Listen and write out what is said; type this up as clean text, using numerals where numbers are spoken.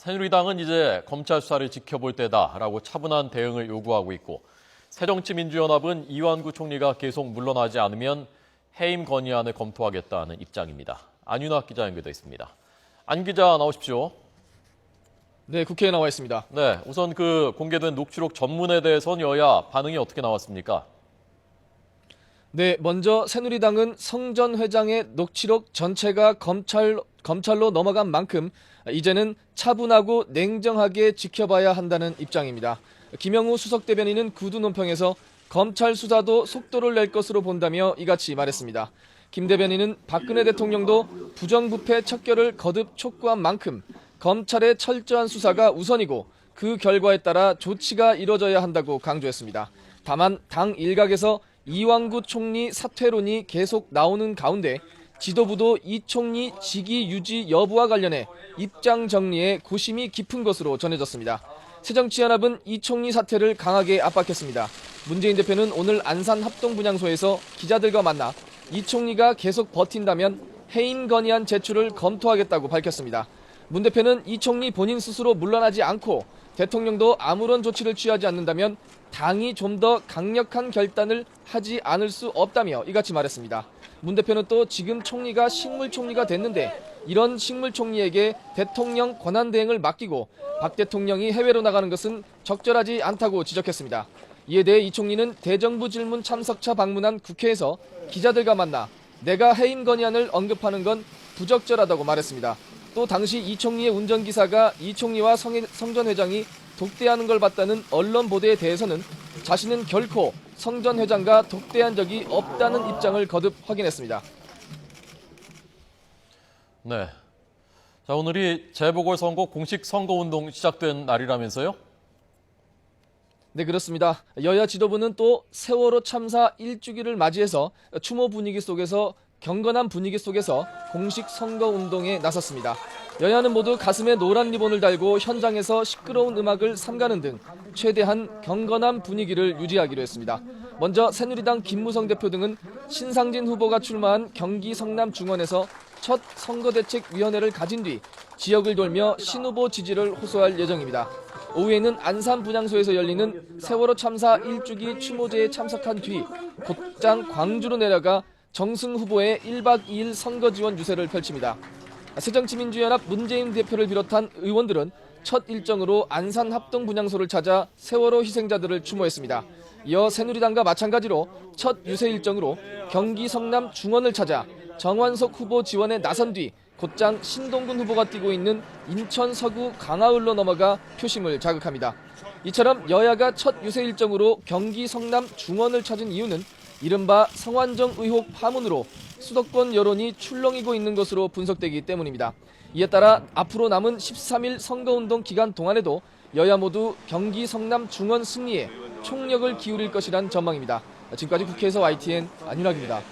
새누리당은 이제 검찰 수사를 지켜볼 때다라고 차분한 대응을 요구하고 있고 새정치민주연합은 이완구 총리가 계속 물러나지 않으면 해임 건의안을 검토하겠다는 입장입니다. 안윤학 기자 연결돼 있습니다. 안 기자 나오십시오. 네, 국회에 나와 있습니다. 네, 우선 공개된 녹취록 전문에 대해서는 여야 반응이 어떻게 나왔습니까? 네, 먼저 새누리당은 성 전 회장의 녹취록 전체가 검찰로 넘어간 만큼 이제는 차분하고 냉정하게 지켜봐야 한다는 입장입니다. 김영우 수석 대변인은 구두 논평에서 검찰 수사도 속도를 낼 것으로 본다며 이같이 말했습니다. 김 대변인은 박근혜 대통령도 부정부패 척결을 거듭 촉구한 만큼 검찰의 철저한 수사가 우선이고 그 결과에 따라 조치가 이뤄져야 한다고 강조했습니다. 다만 당 일각에서 이완구 총리 사퇴론이 계속 나오는 가운데 지도부도 이 총리 직위 유지 여부와 관련해 입장 정리에 고심이 깊은 것으로 전해졌습니다. 새정치연합은 이 총리 사퇴를 강하게 압박했습니다. 문재인 대표는 오늘 안산 합동분향소에서 기자들과 만나 이 총리가 계속 버틴다면 해임 건의안 제출을 검토하겠다고 밝혔습니다. 문 대표는 이 총리 본인 스스로 물러나지 않고 대통령도 아무런 조치를 취하지 않는다면 당이 좀 더 강력한 결단을 하지 않을 수 없다며 이같이 말했습니다. 문 대표는 또 지금 총리가 식물총리가 됐는데 이런 식물총리에게 대통령 권한대행을 맡기고 박 대통령이 해외로 나가는 것은 적절하지 않다고 지적했습니다. 이에 대해 이 총리는 대정부 질문 참석차 방문한 국회에서 기자들과 만나 내가 해임 건의안을 언급하는 건 부적절하다고 말했습니다. 또 당시 이 총리의 운전기사가 이 총리와 성 전 회장이 독대하는 걸 봤다는 언론 보도에 대해서는 자신은 결코 성 전 회장과 독대한 적이 없다는 입장을 거듭 확인했습니다. 네. 자, 오늘이 재보궐선거 공식 선거운동 시작된 날이라면서요? 네, 그렇습니다. 여야 지도부는 또 세월호 참사 1주기를 맞이해서 추모 분위기 속에서 경건한 분위기 속에서 공식 선거운동에 나섰습니다. 여야는 모두 가슴에 노란 리본을 달고 현장에서 시끄러운 음악을 삼가는 등 최대한 경건한 분위기를 유지하기로 했습니다. 먼저 새누리당 김무성 대표 등은 신상진 후보가 출마한 경기 성남 중원에서 첫 선거대책위원회를 가진 뒤 지역을 돌며 신 후보 지지를 호소할 예정입니다. 오후에는 안산 분향소에서 열리는 세월호 참사 1주기 추모제에 참석한 뒤 곧장 광주로 내려가 정승 후보의 1박 2일 선거 지원 유세를 펼칩니다. 새정치민주연합 문재인 대표를 비롯한 의원들은 첫 일정으로 안산 합동 분향소를 찾아 세월호 희생자들을 추모했습니다. 이어 새누리당과 마찬가지로 첫 유세 일정으로 경기 성남 중원을 찾아 정완석 후보 지원에 나선 뒤 곧장 신동근 후보가 뛰고 있는 인천 서구 강하을로 넘어가 표심을 자극합니다. 이처럼 여야가 첫 유세 일정으로 경기 성남 중원을 찾은 이유는 이른바 성완종 의혹 파문으로 수도권 여론이 출렁이고 있는 것으로 분석되기 때문입니다. 이에 따라 앞으로 남은 13일 선거운동 기간 동안에도 여야 모두 경기 성남 중원 승리에 총력을 기울일 것이란 전망입니다. 지금까지 국회에서 YTN 안윤학입니다.